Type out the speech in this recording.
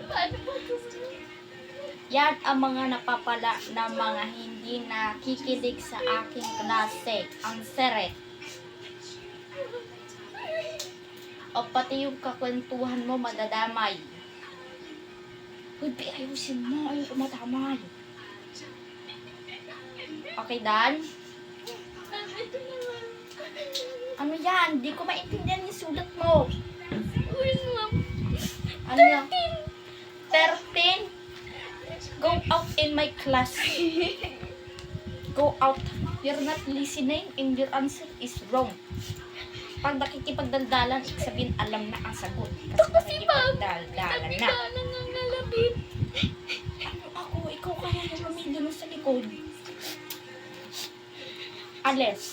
Paano ba ito? Yan ang mga napapala na mga hindi nakikinig sa aking klase. Ang seret. O pati yung kakwentuhan mo madadamay. Uy, ayusin mo. Ayun, madamay. Okay, Dan? Ito naman. Ano yan? Hindi ko maintindihan yung sulat mo. Uy, ma'am. Ano yan? 13? Go out in my class. Go out. You're not listening and your answer is wrong. Pag nakikipagdaldalan, ibig sabihin alam na ang sagot. Kasi nakikipagdaldalan na. Sabi na nangangalapit. Ano ako? Ikaw kaya yung lumili mo sa likod. Alis.